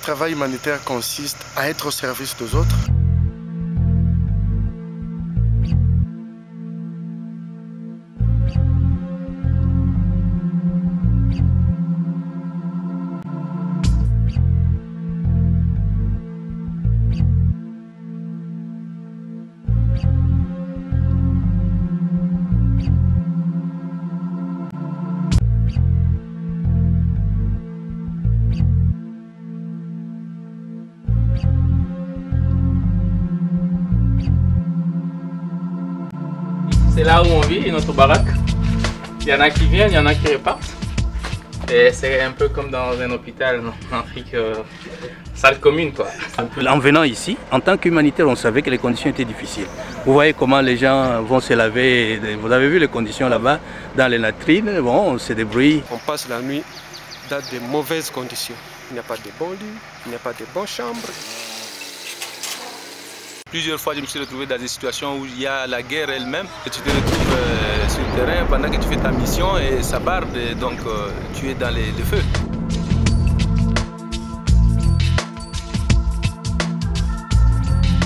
travail humanitaire consiste à être au service des autres. C'est là où on vit, notre baraque. Il y en a qui viennent, il y en a qui repartent. Et c'est un peu comme dans un hôpital en Afrique, salle commune quoi. En venant ici, en tant qu'humanitaire, on savait que les conditions étaient difficiles. Vous voyez comment les gens vont se laver. Vous avez vu les conditions là-bas, dans les latrines, bon, c'est des bruits. On passe la nuit dans de mauvaises conditions. Il n'y a pas de bons lits, il n'y a pas de bonnes chambres. Plusieurs fois, je me suis retrouvé dans des situations où il y a la guerre elle-même. Tu te retrouves sur le terrain pendant que tu fais ta mission et ça barde, donc tu es dans le feu.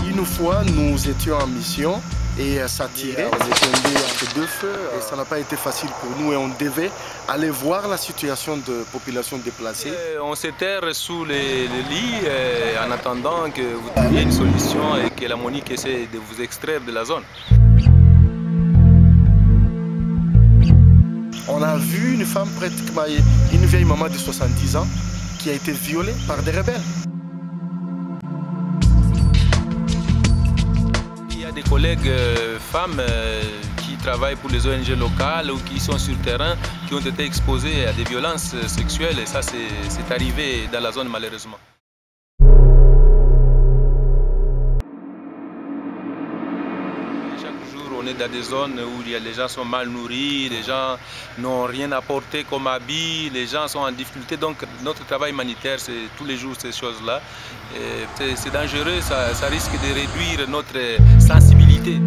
Une fois, nous étions en mission et ça tirait. On était tombés entre deux feux et ça n'a pas été facile pour nous et on devait aller voir la situation de population déplacée. On se terre sous les lits en attendant que vous trouviez une solution et que la Monique essaie de vous extraire de la zone. On a vu une femme pratiquement, une vieille maman de 70 ans qui a été violée par des rebelles. Il y a des collègues femmes qui travaillent pour les ONG locales ou qui sont sur le terrain, qui ont été exposées à des violences sexuelles et ça c'est arrivé dans la zone malheureusement. Chaque jour on est dans des zones où les gens sont mal nourris, les gens n'ont rien apporté comme habit, les gens sont en difficulté, donc notre travail humanitaire c'est tous les jours ces choses-là. C'est dangereux, ça risque de réduire notre sensibilité.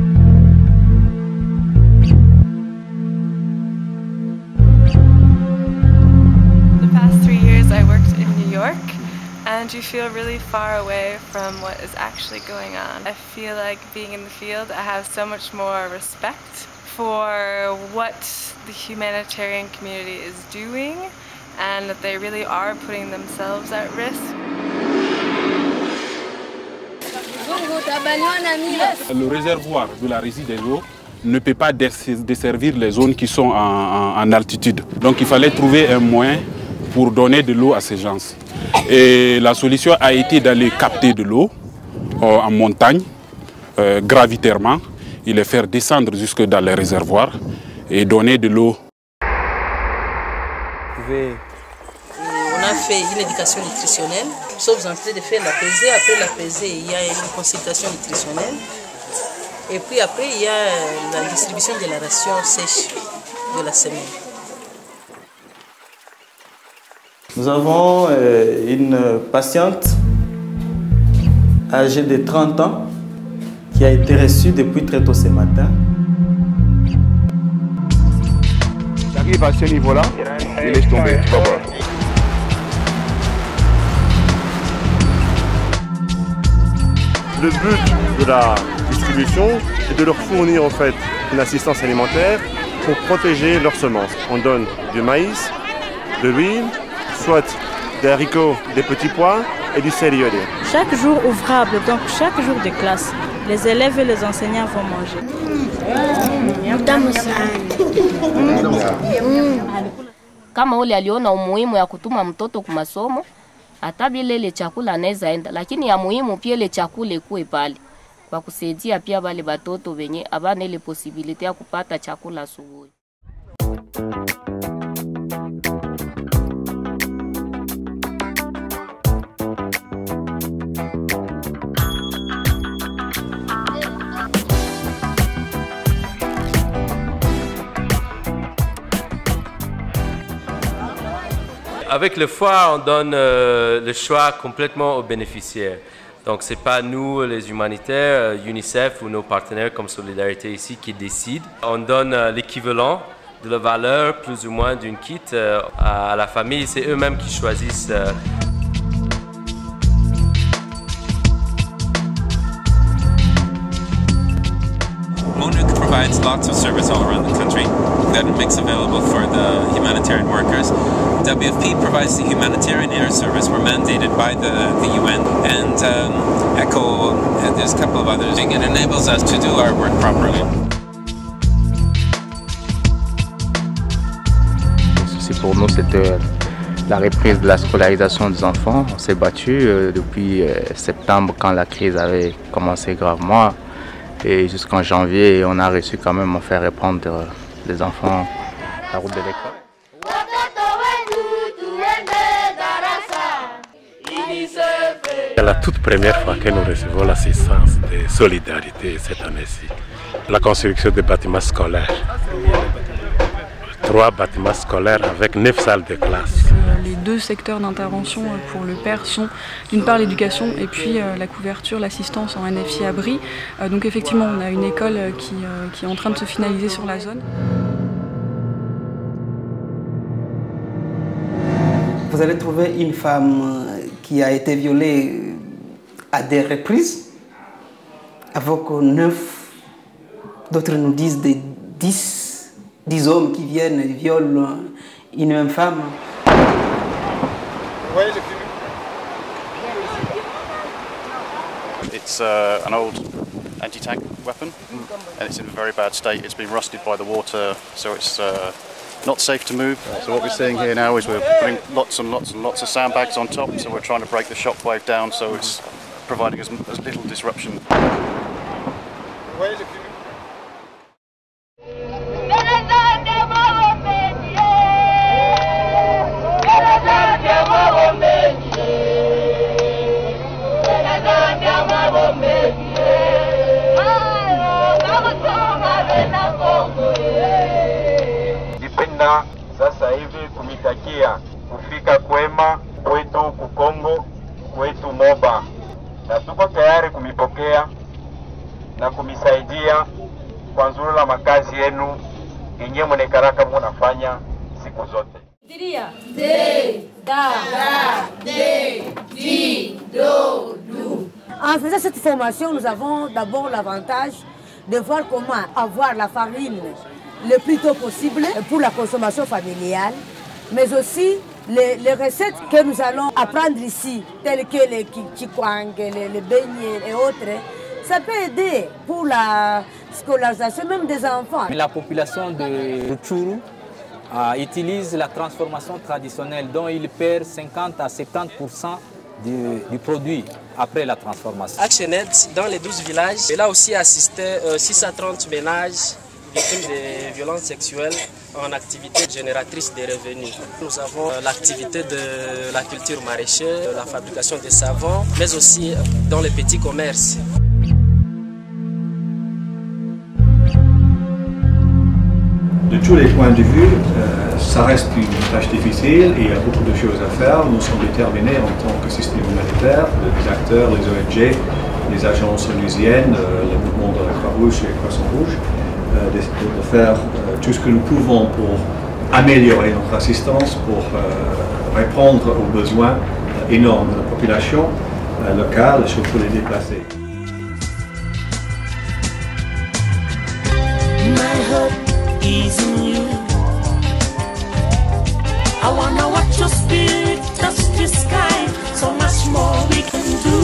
And you feel really far away from what is actually going on. I feel like being in the field, I have so much more respect for what the humanitarian community is doing and that they really are putting themselves at risk. Le réservoir de la Résie des eaux ne peut pas desservir les zones qui sont en altitude. Donc il fallait trouver un moyen pour donner de l'eau à ces gens. Et la solution a été d'aller capter de l'eau en montagne, gravitairement, et les faire descendre jusque dans les réservoirs et donner de l'eau. On a fait une éducation nutritionnelle. Nous sommes en train de faire la pesée. Après la pesée, il y a une consultation nutritionnelle. Et puis après, il y a la distribution de la ration sèche de la semaine. Nous avons une patiente âgée de 30 ans qui a été reçue depuis très tôt ce matin. J'arrive à ce niveau-là et laisse tomber, tu vas voir. Le but de la distribution est de leur fournir en fait une assistance alimentaire pour protéger leurs semences. On donne du maïs, de l'huile, soit des haricots, des petits pois et du céréalier. Chaque jour ouvrable, donc chaque jour de classe, les élèves et les enseignants vont manger. Kama ule aliona umuhimu ya kutuma mtoto kwa masomo, hata bila ile chakula anaweza enda, lakini ya muhimu pia ile chakula ikuwe pale kwa kusaidia pia wale watoto wenye abana ile possibility ya kupata chakula asubuhi. Avec le foire, on donne le choix complètement aux bénéficiaires. Donc, ce n'est pas nous, les humanitaires, UNICEF ou nos partenaires comme Solidarité ici qui décident. On donne l'équivalent de la valeur plus ou moins d'une kit à la famille. C'est eux-mêmes qui choisissent. provides lots of service all around the country. We've got a mix available for the humanitarian workers. WFP provides the humanitarian air service. We're mandated by the UN, and ECHO, there's a couple of others. It enables us to do our work properly. Pour nous, c'était la reprise de la scolarisation des enfants. On s'est battu depuis septembre quand la crise avait commencé gravement et jusqu'en janvier, on a réussi quand même à faire reprendre les enfants la route de l'école. C'est la toute première fois que nous recevons l'assistance de solidarité cette année-ci. La construction des bâtiments scolaires. 3 bâtiments scolaires avec 9 salles de classe. Les 2 secteurs d'intervention pour le père sont d'une part l'éducation et puis la couverture, l'assistance en NFI abri. Donc effectivement on a une école qui est en train de se finaliser sur la zone. Vous allez trouver une femme qui a été violée à des reprises, avec 9, d'autres nous disent des 10 hommes qui viennent et violent une même femme. It's an old anti-tank weapon and it's in a very bad state. It's been rusted by the water, so it's not safe to move. So what we're seeing here now is we're putting lots and lots of sandbags on top, so we're trying to break the shockwave down so it's providing as little disruption. Sasa hivi kumitakia kufika kwema kwetu Kongo, kwetu Moba, na tuko tayari kumipokea na kumisaidia kwa nzuri la makazi yenu yenyewe mnekaraka munafanya siku zote. Diria de da de di do du. En faisant cette formation, nous avons d'abord l'avantage de voir comment avoir la farine le plus tôt possible pour la consommation familiale, mais aussi les recettes que nous allons apprendre ici, telles que les kichikwang, les beignets et autres, ça peut aider pour la scolarisation même des enfants. La population de Tchourou utilise la transformation traditionnelle dont il perd 50 à 70% du produit après la transformation. ActionAid dans les 12 villages, elle a aussi assisté 630 ménages victimes de violences sexuelles en activité génératrice de revenus. Nous avons l'activité de la culture maraîchère, la fabrication de savons, mais aussi dans les petits commerces. De tous les points de vue, ça reste une tâche difficile et il y a beaucoup de choses à faire. Nous sommes déterminés en tant que système humanitaire, les acteurs, les ONG, les agences onusiennes, le mouvement de la Croix-Rouge et le Croissant-Rouge, de faire tout ce que nous pouvons pour améliorer notre assistance, pour répondre aux besoins énormes de la population locale et surtout les déplacés. Is in you. I wanna watch your spirit touch the sky. So much more we can do.